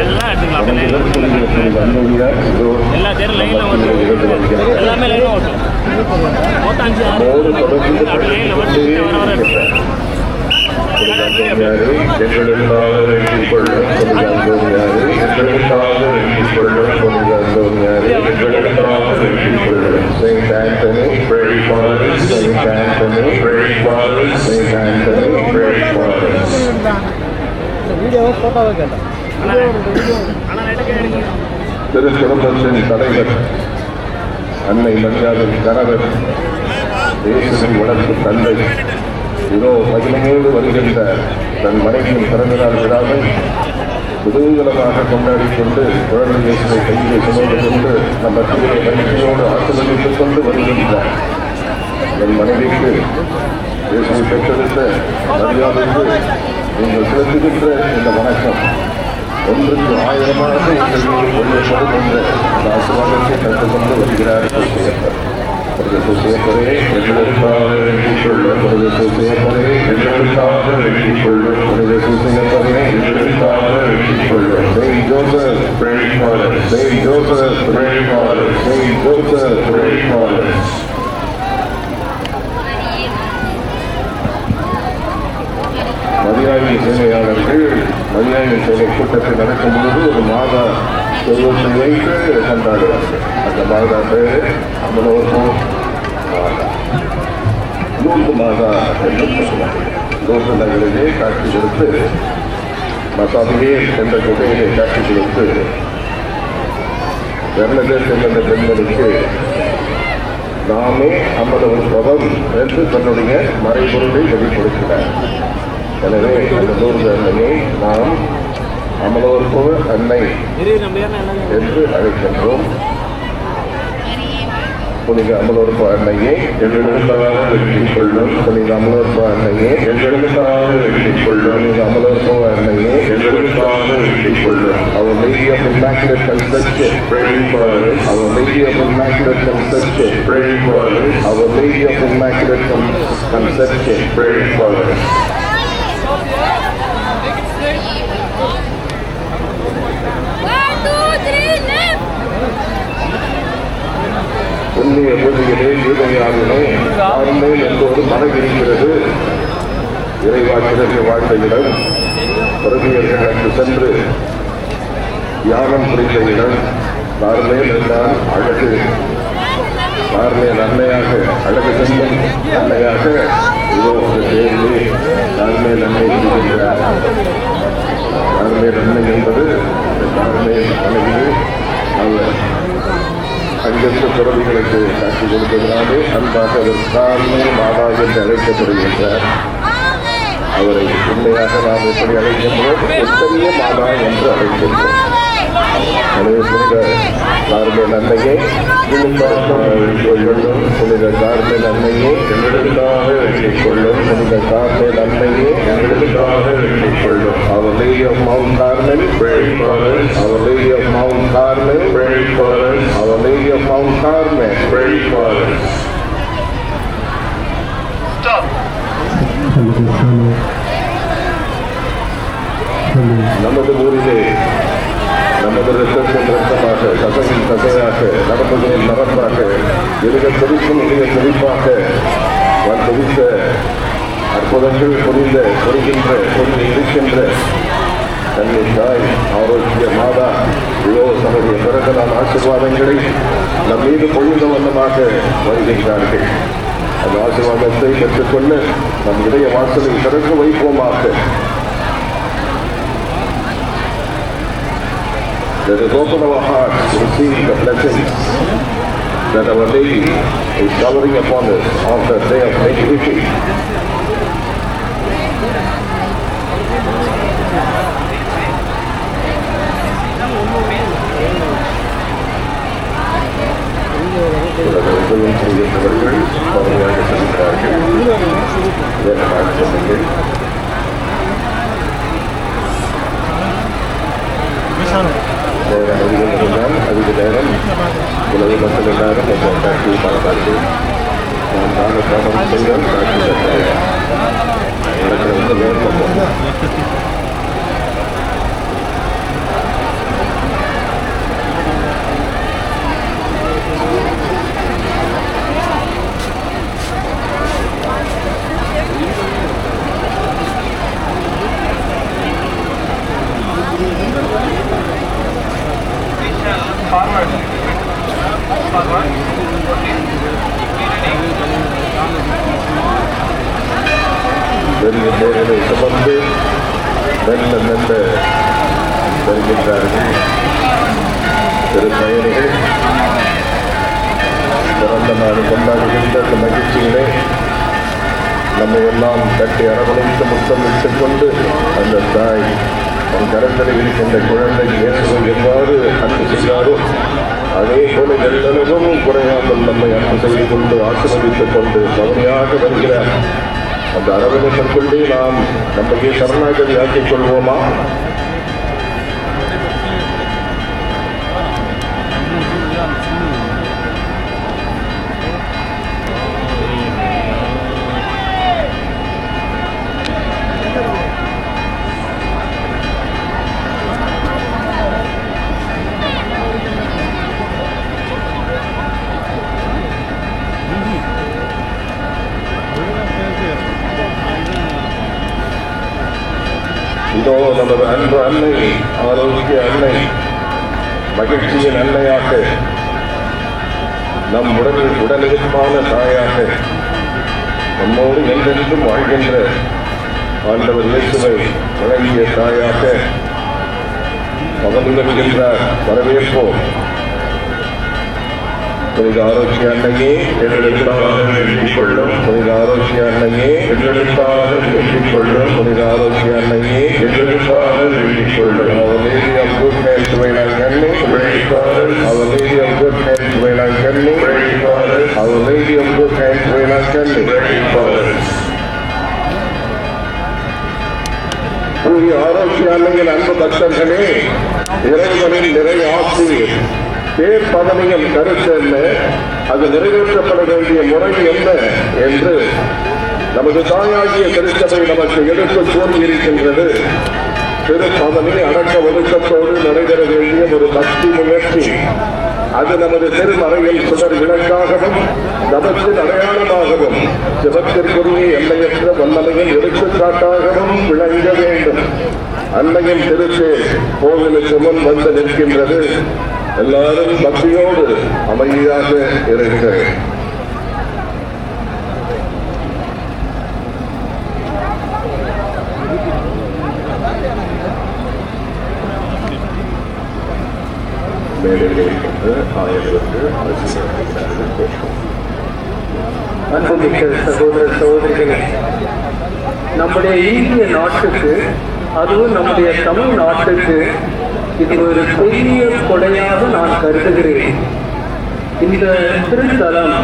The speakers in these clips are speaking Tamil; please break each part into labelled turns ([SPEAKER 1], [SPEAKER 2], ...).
[SPEAKER 1] எல்லாம் எடுத்துக்கலாம். எல்லா தேரும் லைனில் வந்து எல்லாமே லைனாக ஓட்டும். மொத்தம் 5-6 லைனில் வந்து வர வர
[SPEAKER 2] Saint Anthony, pray for us. Saint Anthony, pray for us. Saint Anthony, pray for us. திருக்குடும்பத்தின் தலைவர் அன்னை மரியாதை கணவர் இயேசுவின் வளர்ப்பு தந்தை இதோ மகிமையோடு வருகின்ற தன் மனைவியின் பிறந்தநாள் விழாவை குதூகலமாக கொண்டாடிக் கொண்டு குழந்தை இயேசுவை கையிலே சுமந்து கொண்டு நம்ம மத்தியிலே மகிழ்ச்சியோடு ஆசீர்வதித்துக் கொண்டு வருகின்றார். என் மனைவிக்கு இயேசுவை பெற்றெடுத்த மரியாதைக்கு நீங்கள் செலுத்துகின்ற இந்த வணக்கம் 1க்கு 1000 எங்கள் மீது கொள்ளப்படும் என்ற அந்த ஆசீர்வாதத்தை கற்றுக்கொண்டு வருகிறார். சுசேப்பரே எங்களுக்காக வேண்டிக் கொள்ளும். சுசேப்பரே எங்களுக்காக வேண்டிக் கொள்ளும். சுசேப்பரே எங்களுக்காக வேண்டிக் கொள்ளும். Saint Joseph, pray for us. Saint Joseph, pray for us. Saint Joseph, pray for us. மரியாதை சேவையாளர்கள் மரியாதை சேவை கூட்டத்தில் நடக்கும் பொழுது ஒரு மாதா உருவத்தை வைத்து கொண்டாடுவார்கள். அந்த மாதா பேர் அமலோகம் மாதா, லூர்து மாதா என்று சொல்லுவார்கள். லூர்து நகரிலே காட்சி கொடுத்து மசாபிலே என்ற குகையிலே காட்சி கொடுத்து வெள்ளதேச என்ற பெண்களுக்கு நாமே அமலோத்சவம் என்று தன்னுடைய மறைபொருளை வெளிப்படுத்தினார். எனவே அந்த லூர்து அன்னையை நாம் அமலோற்பவ அன்னை என்று அழைக்கின்றோம். புனித அமலோற்பவ அன்னையை எங்களுக்காக வெற்றிக் கொள்ளும். புனித அமலோற்பவ அன்னையை எங்களுக்காக வெற்றிக் கொள்ளும். புனித அமலோற்பவ அன்னையை எங்களுக்காக வெற்றிக் கொள்ளும். Our Lady of Immaculate Conception, pray for us. Our Lady of Immaculate Conception, pray for us. Our Lady of Immaculate Conception, pray for us. புண்ணிய பூஜையிலே யூதயாவினை ஆறுமேல் என்று ஒரு மனம் இருக்கிறது. இறைவாக்கிற்கு வாழ்ந்த இடம், பிரதியர்கள் அங்கு சென்று தியானம் புரிந்த இடம். ஆறுமேல் என்றால் அழகு, ஆறுமேல் அன்னையாக அழகு செல்லும் அன்னையாக இதோ ஒரு தேர்வு ஆறுமேல் அன்னை இருக்கிறார். ஆறுமேல் அன்னை என்பது ஆறுமேல் மனைவி. அவர் அங்கிருந்து துறவிகளுக்கு காட்சி கொடுத்ததினாலே அன்பாக அவர் தாழ்மை மாதா என்று அழைக்கப்படுகின்றார். அவரை உண்மையாக நாம் எப்படி அழைக்கின்றோம்? எத்தனைய மாதா என்று அழைக்கின்றோம். எனவே புனித கார்மேல் அன்னையை கொள்ளும். புனித கார்மேல் அன்னையை எங்களுக்காக வெற்றிக் கொள்ளும். புனித கார்மேல் அன்னையை எங்களுக்காக வெற்றிக் கொள்ளும். Our Lady of Mount Carmel, pray for us. Our Lady of Mount Carmel, pray for us. Our Lady of Mount Carmel, pray for us. Stop. நமது ஊரிலே நமது ரத்தத்தின் ரத்தமாக, கசையின் கசையாக, நரம்புகளின் நரம்பாக, எளிய துடிப்பும் எளிய துடிப்பாக வந்துவித்த அற்புதங்கள் புரிகின்ற இருக்கின்ற தன்னை தாய் ஆரோக்கிய மாதா இதோ தன்னுடைய பிறகு நாள் ஆசீர்வாதங்களை நம் மீது பொழிந்த வண்ணமாக வருகின்றார்கள். அந்த ஆசீர்வாதத்தை பெற்றுக்கொள்ள நம் இதய வாசலை திறந்து வைப்போமாக. Let us open our hearts to receive the blessings that Our Lady is showering upon us on the day of Nativity. செய்கின்றவர்கள் பகுதியாக செல்கிறார்கள். அதிக நேரம் உலக மக்கள் எல்லாரும் காட்சியை பார்த்தார்கள். நாம் தான செல்வம் காட்சி நடக்கிற வேறு பெரிய பேரலை சுமந்து மெல்ல மெல்ல வருகின்றார்கள் திரு பயணிகள். பிறந்த நாள் கொண்டாடுகின்ற இந்த மகிழ்ச்சியிலே நம்மை எல்லாம் கட்டி அரவணைத்து முத்தமிட்டுக் கொண்டு அந்த தாய் தன் கரங்களில் இருக்கின்ற குழந்தை இயேசுவை எவ்வாறு அன்பு செய்தாரோ அதே போல எல்லளவும் குறையாமல் நம்மை அன்பு செய்து கொண்டு ஆசீர்வதித்துக் கொண்டு கவனியாக வருகிறார். அந்த அரவணைப்புக்குள்ளே நாம் நம்மையே சரணாகதி ஆக்கிக் கொள்வோமா? இதோ நமது அன்பு அன்னை, ஆரோக்கிய அன்னை, மகிழ்ச்சியின் அன்னையாக, நம் உடலிருப்பான தாயாக, நம்மோடு என்றென்றும் வாழ்கின்ற ஆண்டவர் இயேசுவை வழங்கிய தாயாக பவன்கின்றார். வரவேற்போம். புனித ஆரோக்கிய அன்னையே எங்களுக்காக வேண்டிக் கொள்ளும். புனித ஆரோக்கிய அன்னையே எங்களுக்காக வேண்டிக் கொள்ளும். புனித ஆரோக்கிய அன்னையே எங்களுக்காக வேண்டிக் கொள்ளும். Our Lady of Good Health Velankanni, Our Lady of Good Health Velankanni, Our Lady of Good Health Velankanni. புனித ஆரோக்கிய அன்னையின் அன்பு பக்தர்களே, இறைவனின் நிறை ஆசி பேர் பதவியின் கருத்து என்ன, அது நிறைவேற்றப்பட வேண்டிய முறை என்ன என்று நமது தாயாகிய திருச்சபை நமக்கு எடுத்து கூறியிருக்கின்றது. திருப்பதவி அடக்க ஒழுக்கத்தோடு நடைபெற வேண்டிய ஒரு பக்தி முயற்சி. அது நமது திருமறையில் சுடர் விளக்காகவும் தபத்தின் அடையாளமாகவும் சிவத்திற்குரிய எல்லையற்ற வல்லமையின் எடுத்துக்காட்டாகவும் விளங்க வேண்டும். அன்னையின் திருத்தேர் கோவிலுக்கு முன் வந்து நிற்கின்றது. எல்லாரும் பக்தியோடு அமைதியாக இருக்க.
[SPEAKER 3] அன்புமிக்க சகோதர சகோதரிகளே, நம்முடைய இந்திய நாட்டுக்கு, அதுவும் நம்முடைய தமிழ் நாட்டுக்கு இது ஒரு பெரிய கொடையாக நான் கருதுகிறேன். இந்த திருத்தலம்,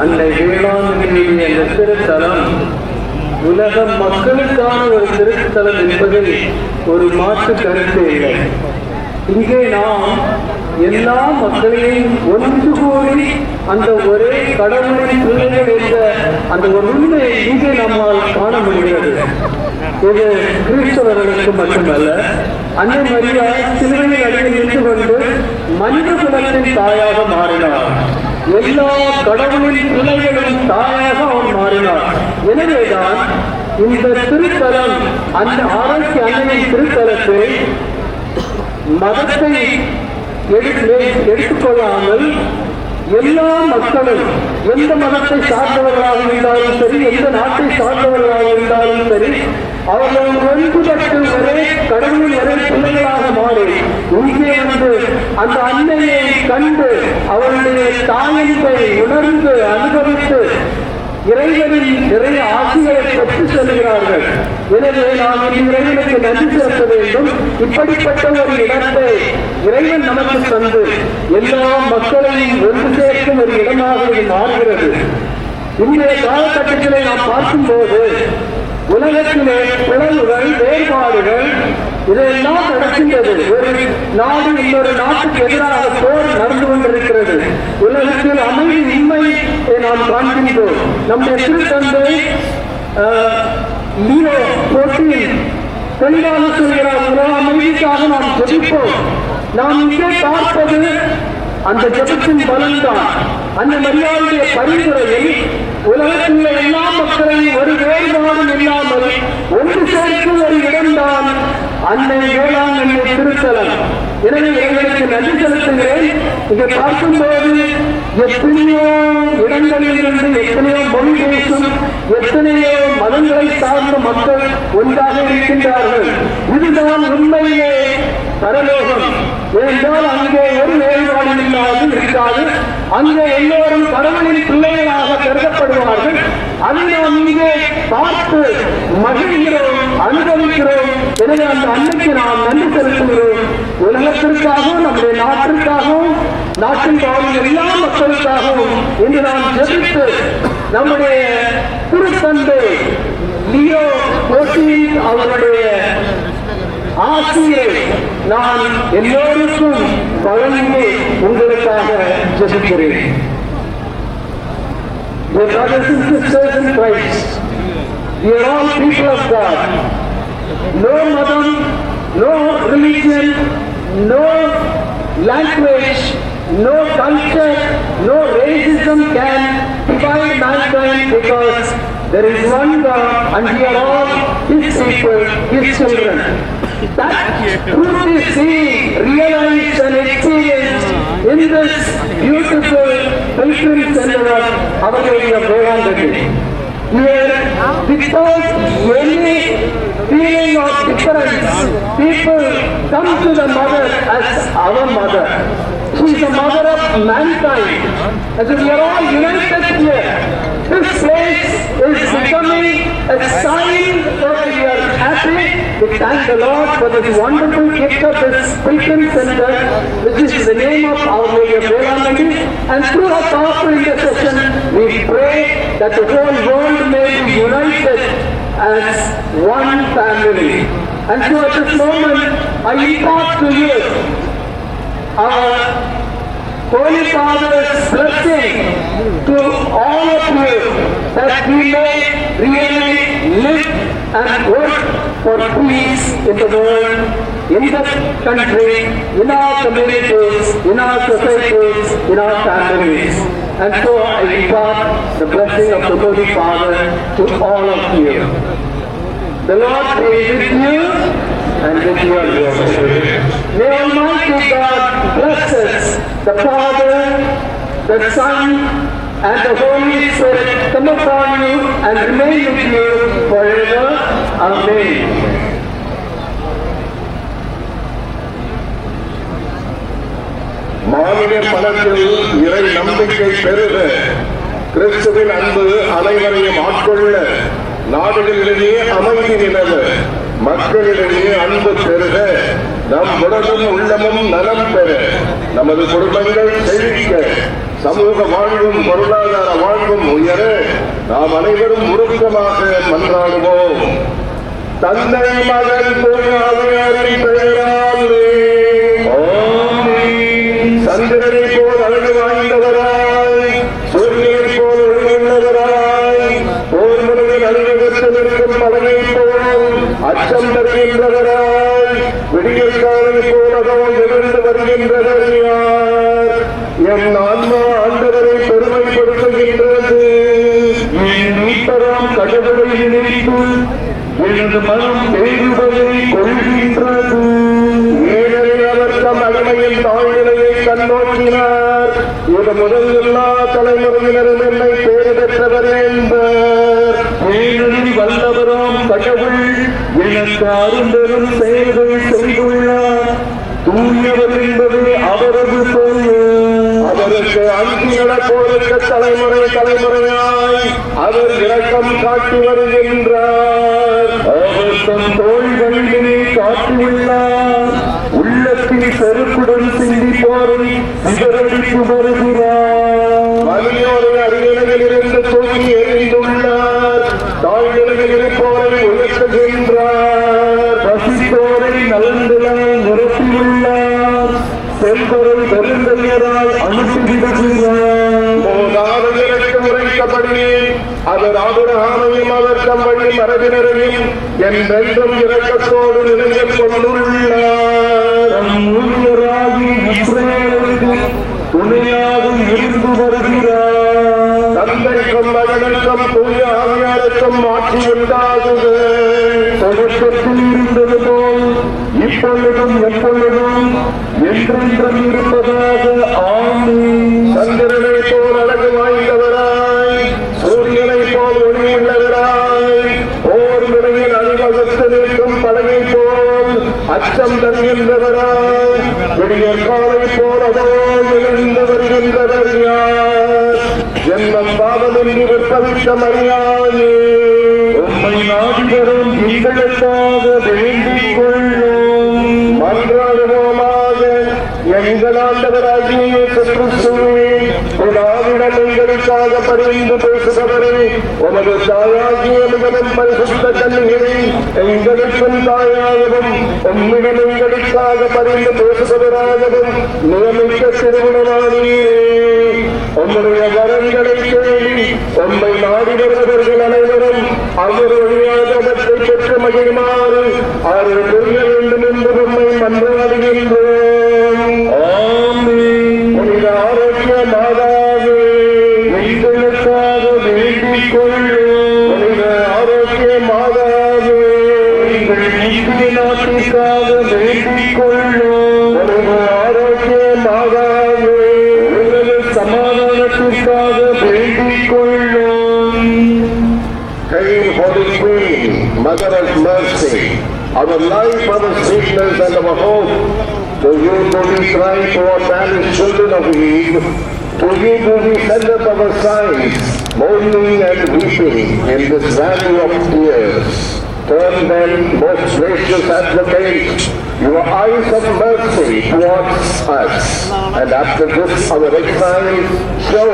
[SPEAKER 3] அன்னை வேளாங்கண்ணியுடைய அந்த திருத்தலம் உலக மக்களுக்கான ஒரு திருத்தலம் என்பதில் ஒரு மாற்று கருத்து இல்லை. இங்கே நாம் எல்லா மக்களையும் ஒன்று கூறி அந்த ஒரே கடவுளின் பிள்ளைகள் என்ற அந்த ஒரு உண்மையை இங்கே நம்மால் காண முடிகிறது. இது கிறிஸ்தவர்களுக்கு மட்டுமல்ல, அன்னை மரியா சிலுவையின் அடியில் நின்று கொண்டு மனித குலத்தின் தாயாக மாறினார். எல்லா கடவுளின் பிள்ளைகளின் தாயாக அவர் மாறினார். எனவேதான் இந்த திருத்தலம், அந்த ஆரோக்கிய அன்னையின் திருத்தலத்தை மதத்தை எடுத்துக்கொள்ளாமல் எல்லா மக்களும், எந்த மதத்தை சார்ந்தவர்களாக இருந்தாலும் சரி, எந்த நாட்டை சார்ந்தவர்களாக இருந்தாலும் சரி, அவர்கள் ஒன்றுபட்டு ஒரே கடவுளின் ஒரே பிள்ளைகளாக மாறி இங்கே வந்து அந்த அன்னையை கண்டு அவர்களுடைய தாயன்பை உணர்ந்து அனுபவித்து இறைவனின் நிறைய ஆசைகளை பெற்று செல்கிறார்கள். எனவே நாம் இறைவனுக்கு நன்றி செலுத்த வேண்டும். இப்படிப்பட்ட ஒரு இடத்தை இறைவன் நமக்கு தந்து எல்லா மக்களையும் ஒன்று சேர்க்கும் ஒரு இடமாக இது மாறுகிறது. இன்றைய காலகட்டத்திலே நாம் பார்க்கும்போது உலகத்திலே பிளவுகள், வேறுபாடுகள் இதெல்லாம் நடக்கின்றது. ஒரு நாடு இன்னொரு நாட்டுக்கு எதிராக போர் நடந்து கொண்டிருக்கிறது. உலகத்தில் அமைதி இன்மையை நாம் காண்கின்றோம். நம்முடைய திருத்தந்தை லியோ 14 தெளிவாக சொல்கிறார், உலக அமைதிக்காக நாம் ஜெபிப்போம். நாம் இங்கே பார்ப்பது அந்த ஜெபத்தின் பலன்தான். அந்த மரியாதைய பரிந்துரையில் உலகத்தில் எல்லா மக்களையும் ஒரு வேறுபாடும் இல்லாமல் ஒன்று சேர்க்கும் ஒரு இடம்தான் அன்னை வேளாங்கண்ணி திருத்தலம். எனவே எங்களுக்கு நன்றி செலுத்துகிறேன். இங்கே பார்க்கும்போது எத்தனையோ இடங்களில் இருந்து எத்தனையோ மொழி பேசும் எத்தனையோ மதங்களை சார்ந்த மக்கள் ஒன்றாக இருக்கின்றார்கள். இதுதான் உண்மையிலே பரலோகம். ஏனென்றால் அங்கே ஒரு வேறுபாடு இல்லாது இருக்காது. அங்கே எல்லோரும் கடவுளின் பிள்ளைகளாக கருதப்படுவார்கள். அதை நாம் இங்கே பார்த்து மகிழ்கிறோம், அனுபவிக்கிறோம். எனவே அந்த அன்னைக்கு நாம் நன்றி செலுத்துகிறோம். உலகத்திற்காகவும் நம்முடைய நாட்டிற்காகவும் நாட்டின் வாழும் எல்லா மக்களுக்காகவும் இன்று நாம் ஜெபித்து நம்முடைய திருத்தந்தை லியோ XIV அவருடைய ஆசியை நான் எல்லோருக்கும் வழங்கி உங்களுக்காக ஜெபிக்கிறேன். Dear brothers and sisters in Christ, we are all people of God. No madam, no religion, no language, no culture, no racism can divide mankind, because there is one God and we are all His people, His children. That truth is seen, realized and experienced in this beautiful pilgrim center of Our Lady of Devangati. Here, without any feeling of difference, people come to the mother as our mother. She is the mother of mankind. As we are all united here, this place is becoming a sign that we are happy. We thank the Lord for this wonderful gift of this pilgrim center, which is the name of Our Lady of Devangati. And through our powerful intercession, we pray that the whole world may be united as one family. And so at this moment, I impart to you our Holy Father's blessing to all of you, that we may really live and work for peace in the world, in the country, in our communities, in our societies, in our families. And so I impart the blessing of the Holy Father to all of you. The Lord be with you and with your spirit. May Almighty God bless us, the Father, the Son, and the Holy Spirit come upon you and remain with you forever. Amen.
[SPEAKER 2] மாநில மனத்தில் இறை நம்பிக்கை பெருக, கிறிஸ்துவின் அன்பு அனைவரையும் ஆட்கொள்ள, நாடுகளிடையே அமைதி நிலவ, மக்களிடையே அன்பு பெருக, நம் உடலும் உள்ளமும் நலம் பெற, நமது குடும்பங்கள் செழிக்க, சமூக வாழ்வும் பொருளாதார வாழ்வும் உயர நாம் அனைவரும் உருக்கமாக மன்றாடுவோம். தந்தை மகன் தூய ஆவியாரின் பெயராலே ஆமென். சந்திரனை போல் அழகு வாய்ந்தவராய், சூரியனை போல் ஒளியுள்ளவராய், போர் முறையில் அலுவலகத்தில் இருக்கும் பலனை போல் அச்சம் தருகின்றவராய், விடியல் காலை போலவும் நிகழ்ந்து வருகின்றவர் யார்? என் ஆன்மா ஆண்டவரை பெருமைப்படுத்துகின்றது. என் மீட்பராம் கடவுளை நினைத்து எனது மனம் பேருவதை கொள்கின்றது. ஏனெனில் அவர் தம் அடிமையின் தாழ்நிலையை கண்ணோக்கினார். இது முதல் எல்லா தலைமுறையினரும் என்னை பேறு பெற்றவர் என்பர். ஏனெனில் வல்லவராம் கடவுள் எனக்கு அரும்பெரும் செயல்கள் செய்துள்ளார். தூயவர் என்பது அவரது பெயர். அவருக்கு அன்பு நடப்போருக்கு தலைமுறை தலைமுறையாய் அவர் இரக்கம் காட்டி வருகின்றார். அவர் தம் தோள்களிலே காட்டியுள்ளார். உள்ளத்தில் செருக்குடன் சிந்திப்போரை சிதறடித்து வருகிறார். வலியோரை அரியணையில் இருந்து தூக்கி எறிந்துள்ளார். தாழ்நிலையில் இருப்போரை உயர்த்துகின்றார். பசித்தோரை நலன்களால் நிரப்பியுள்ளார். செல்வரை பெருந்தலையரால் அனுப்பிவிடுகிறார். உரைத்தபடி அவர் ஆபிரகாமையும் அவர் தம் வழி மரபினரையும் என்றென்றும் இரக்கத்தோடு நினைத்துக் கொண்டுள்ளார். ஊழியராகி இஸ்ரவேலுக்கு துணையாக இருந்து வருகிறார். தந்தைக்கும் மகனுக்கும் தூய ஆவியாருக்கும் மாற்றி உண்டாகுக. தொடக்கத்தில் இருந்தது போல் இப்பொழுதும் எப்பொழுதும் என்றென்றும் இருப்பதாக விடியற் காலை போலவோ எழுந்து வருகின்றவர் யார்? ஜென்மம் பாவமின்றி விற்பவித்த மரியாயே, உம்மை நாடி வரும் எங்களுக்காக வேண்டிக் கொள்ளும். மன்றாடுவோமாக. எங்கள் ஆண்டவராகிய இயேசு கிறிஸ்துவே, பிதாவிடம் எங்களுக்காக பரிந்து பேசுபவரே, உமது தாயாகிய மிகவும் பரிசுத்த கன்னிகளை எங்களுக்கும் தாயாகவும் உம்மிடம் எங்களுக்காக பரிந்து பேசுபவராகவும் நியமிக்க திருமணமானீரே. உம்முடைய வரங்களை தேடி உம்மை நாடி வருபவர்கள் அனைவரும் அவர் வழியாக அவற்றை பெற்று மகிழ்மாறு அருள் புரிய வேண்டும் என்று உம்மை மன்றாடுகின்றோம். புனித ஆரோக்கிய மாதாவே, எங்களுக்காக வேண்டிக் கொள்ளும். புனித ஆரோக்கிய மாதாவே, எங்கள் இந்திய நாட்டிற்காக வேண்டிக் கொள்ளும். புனித ஆரோக்கிய மாதாவே, எங்கள் சமாதானத்திற்காக வேண்டிக் கொள்ளும். Hail, Holy Queen, Mother of Mercy, our life, our sweetness, and our hope. To you do we cry, poor banished children of Eve. To you do we send up our sighs, mourning and weeping in this valley of tears. Turn then, most gracious advocate, your eyes of mercy towards us, and after this our exile, show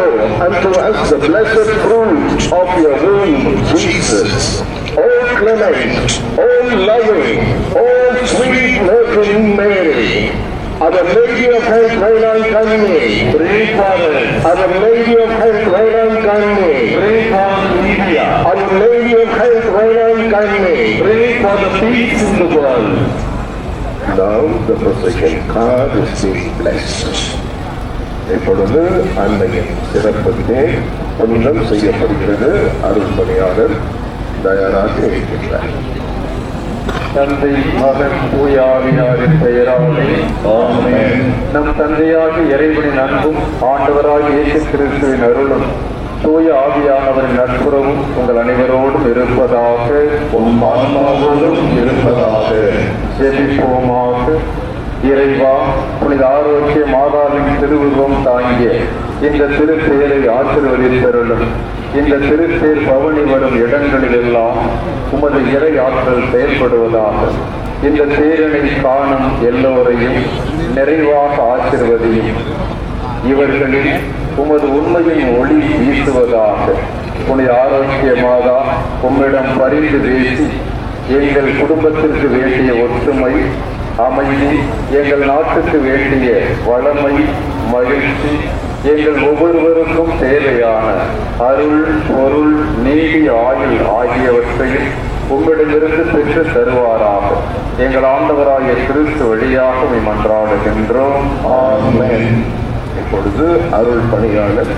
[SPEAKER 2] unto us the blessed fruit of your womb, Jesus. O clement, O loving, O sweet Virgin Mary, Our Lady of Health, Vailan Kanni, pray for us. Our Lady of Health, Vailan Kanni, pray for India. Our Lady of Health, Vailan Kanni, pray for the peace in the world. Now the procession card is being blessed. இப்பொழுது அன்னையின் சிறப்புக்கே புனிதம் செய்யப்படுகிறது. அருள் பணியாளர் தயாராக இருக்கின்றார்.
[SPEAKER 4] தந்தை மகன் தூயாவியாரின் பெயராலே ஆமென். நம் தந்தையாகி இறைவனின் அன்பும் ஆண்டவராகிய இயேசு கிறிஸ்துவின் அருளும் தூய ஆவியானவரின் நட்புறவும் உங்கள் அனைவரோடும் இருப்பதாக, உம் ஆன்மாவோடும் இருப்பதாக. ஜெபிப்போமாக. இறைவா, புனித ஆரோக்கிய மாதாவின் திருவுருவம் தாங்கிய இந்த திருப்பெயரை ஆசீர்வதித்தருளும். இந்த திருப்பேர் பவனி வரும் இடங்களில் எல்லாம் உமது இறை ஆற்றல் செயல்படுவதாக. இந்த தேரனை காணும் எல்லோரையும் நிறைவாக ஆசீர்வதியும். இவர்களில் உமது உண்மையின் ஒளி வீசுவதாக. புனித ஆரோக்கிய மாதா, உம்மிடம் பரிந்து பேசி எங்கள் குடும்பத்திற்கு வேண்டிய ஒற்றுமை, அமைதி, எங்கள் நாட்டுக்கு வேண்டிய வளமை, மகிழ்ச்சி, எங்கள் ஒவ்வொருவருக்கும் தேவையான அருள், பொருள், நீதி, ஆயுள் ஆகியவற்றையும் உங்களிடமிருந்து பெற்று தருவாராக. எங்கள் ஆண்டவராகிய கிறிஸ்து வழியாக மன்றாடுகின்றோம்.
[SPEAKER 2] ஆமென். இப்பொழுது அருள் பணியாளர்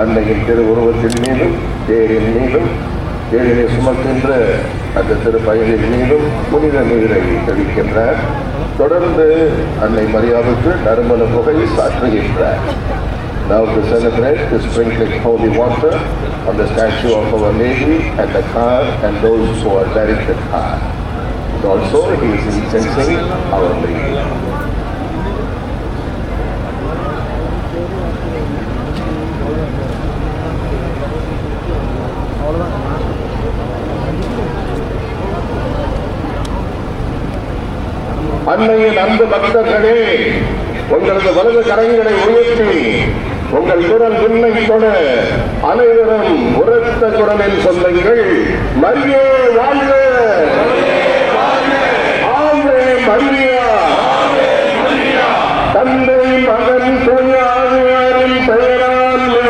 [SPEAKER 2] அன்னையின் திருவுருவத்தின் மீதும் தேரின் மீதும் தேரினை சுமக்கின்ற அந்த திருப்பயனின் மீதும் புனித நீரை தெளிக்கின்றார். தொடர்ந்து அன்னை மரியாவுக்கு நறுமண புகை சாற்றுகின்றார். Now to celebrate the sprinkling holy water on the statue of Our Lady and the car and those who are bearing the car. And also he is incensing Our Lady. அன்னையின் அன்பு பக்தர்களே, உங்களது வலது கரங்களை உயர்த்தி உங்கள் குரல் விண்ணை தொட அனைவரும் உரத்த குரலில் சொல்லுங்கள். மரியே வாழ்க, ஆவே மரியா. தந்தை, மகன், தூய ஆவியாரின் பெயராலே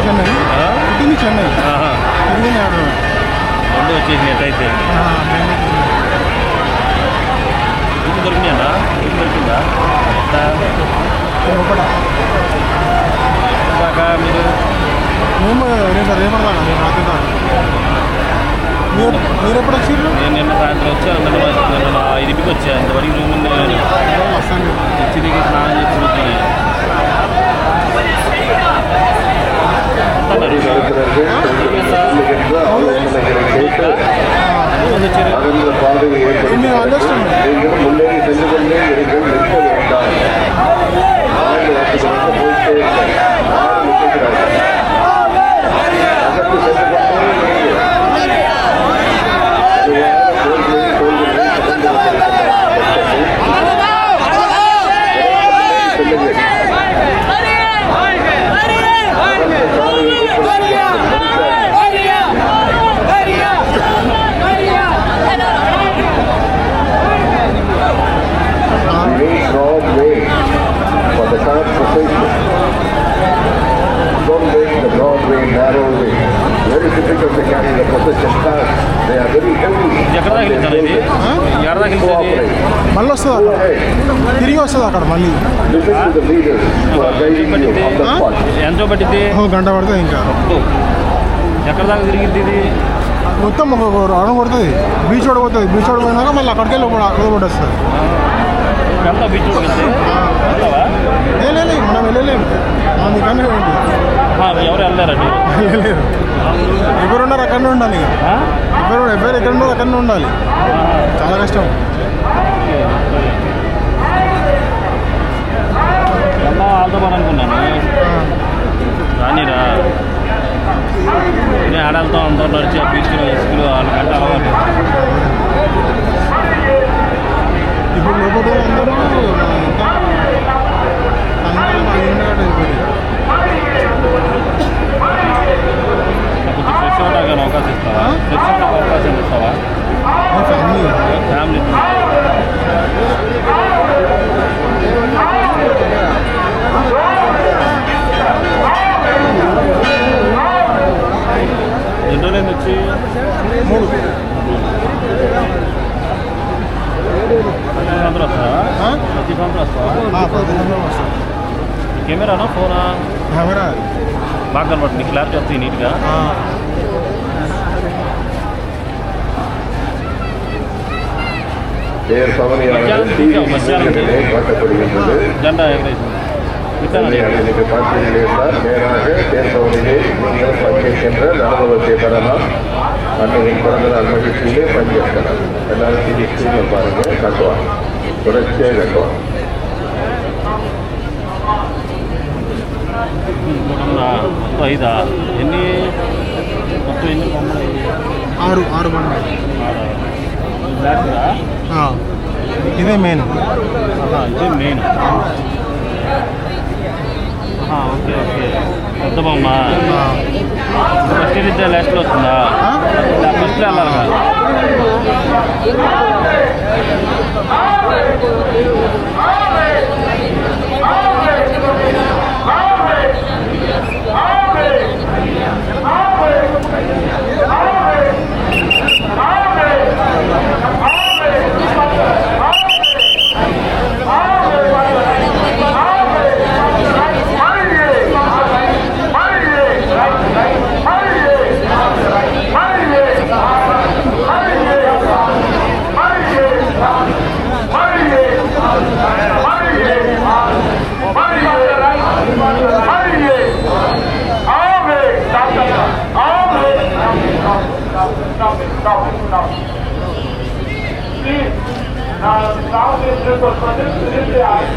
[SPEAKER 3] చెన్నై పుట్టింది చెన్నై తిరిగింది ఆడ
[SPEAKER 1] రెండు వచ్చేసి అయితే ఇంటి దొరికినాయన్నా ఇంటి దొరికిందా
[SPEAKER 3] ఒకటా
[SPEAKER 1] దాకా మీరు
[SPEAKER 3] మేము రేపడదా నేను రాత్రి మీరు ఎప్పుడు వచ్చారు?
[SPEAKER 1] నేను నిన్న సాయంత్రం వచ్చా నిన్న 5కి వచ్చా ఇంతవరకు రూమ్
[SPEAKER 3] వస్తాను
[SPEAKER 1] చర్చికి స్నానం చేసి కూర్చొని
[SPEAKER 3] మీరు అండర్స్టాండ్
[SPEAKER 1] ఎక్కడ తగిలించాలి ఇది ఎక్కడ తగిలించాలి
[SPEAKER 3] మళ్ళీ వస్తుంది అక్కడ తిరిగి వస్తుంది అక్కడ మళ్ళీ
[SPEAKER 1] ఎంతో పట్టింది
[SPEAKER 3] గంట పడుతుంది ఇంకా
[SPEAKER 1] ఎక్కడ దాకా తిరిగింది ఇది
[SPEAKER 3] మొత్తం ఒక రౌండ్ కొడుతుంది బీచ్ రోడ్ పోతుంది బీచ్ రోడ్ పోయినాక మళ్ళీ అక్కడికి వెళ్ళి అక్కడ వస్తుంది
[SPEAKER 1] ఎంత బీచ్
[SPEAKER 3] లేదు మనం వెళ్ళలేము అందుకని
[SPEAKER 1] ఎవరు వెళ్ళారండి
[SPEAKER 3] వెళ్ళలేరు ఎవరున్నారు అక్కడనే ఉండాలి ఎవరు ఎక్కడ ఉన్నారు అక్కడనే ఉండాలి చాలా కష్టం
[SPEAKER 1] వాళ్ళతో పని అనుకున్నాను రానిరా నేను ఆడాలతో అందరూ నడిచి ఆ బీచ్లో ఇసుకులు వాళ్ళకంటే అలవాటు
[SPEAKER 3] ఇప్పుడు లోపల అందరూ
[SPEAKER 1] కొంచెం ఫ్రెష్ అవడానికి అవకాశం ఇస్తావా ఫ్రెష్ అవడానికి అవకాశం ఇస్తావా ఫ్యామిలీ ఎన్ని రోజులు వచ్చి
[SPEAKER 3] 3
[SPEAKER 1] అందరూ వస్తావా ప్రతి సంవత్సరం వస్తావా కెమెరానా ఫోనా
[SPEAKER 3] కెమెరా
[SPEAKER 1] బాగా కనబడుతుంది నీకు క్లారిటీ వస్తుంది నీట్గా ஜெண்டா
[SPEAKER 2] இன்னைக்கு பார்த்தீங்கன்னா நேராக தேர்தலிலே நீங்கள் பங்கேற்கின்ற அனுபவத்தை பெறலாம் அன்னைக்கு பிறந்த நாள் மகிழ்ச்சியிலே பங்கேற்கலாம் எல்லாரும் டிவி ஸ்க்ரீனில் பாருங்கள் கட்டுவாங்க தொடர்ச்சியாக கட்டுவாங்க
[SPEAKER 1] ఐదా ఎన్ని మొత్తం ఎన్ని బొమ్మలు
[SPEAKER 3] 6 బండ్లు
[SPEAKER 1] బ్లాక్గా
[SPEAKER 3] ఇదే మెయిన్
[SPEAKER 1] ఇదే మెయిన్ ఓకే ఓకే పెద్ద బొమ్మ ఫస్ట్ ఇద్దా లాస్ట్లో వస్తుందా ఫస్ట్లో వెళ్ళాలి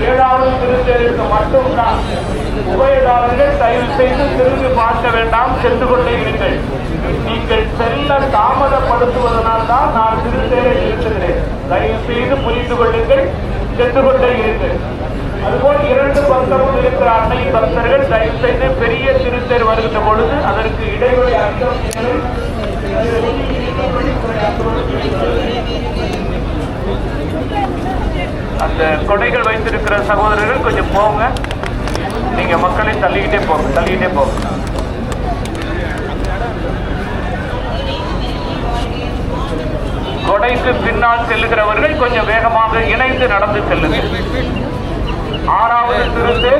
[SPEAKER 5] ஏழாவது திருத்தேருக்கு மட்டும்தான் உபயதாரர்கள் தயவு செய்து திரும்பி பார்க்க வேண்டாம், சென்று கொண்டே இருங்கள். நீங்கள் செல்ல தாமதப்படுத்துவதனால் தான் நான் திருத்தேரை இருக்கிறேன். தயவு செய்து புரிந்து கொள்ளுங்கள், சென்று கொண்டே இருங்கள். அதுபோல் 2 பக்கமும் இருக்கிற அன்னை பக்தர்கள் தயவு செய்து பெரிய திருத்தேர் வருகின்ற பொழுது அதற்கு இடைவெளி அர்த்தம் அந்த கொடைகள் வைத்திருக்கிற சகோதரர்கள் கொஞ்சம் போங்க, நீங்க மக்களை தள்ளிக்கிட்டே போங்க. எனக்கு பின்னால் செல்லுகிறவர்கள் கொஞ்சம் வேகமாக இணைந்து நடந்து செல்லுங்கள். 6வது திருத்து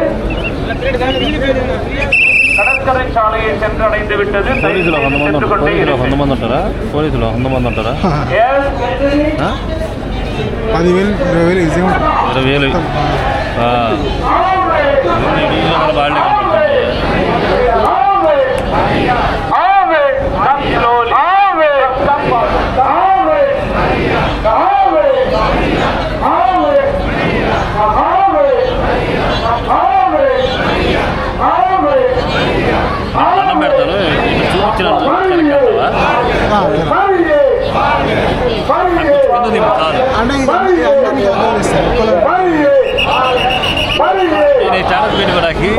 [SPEAKER 5] கடற்கரை சாலையை சென்றடைந்து விட்டது. சென்று கொண்டே
[SPEAKER 1] चार पेट बड़ा की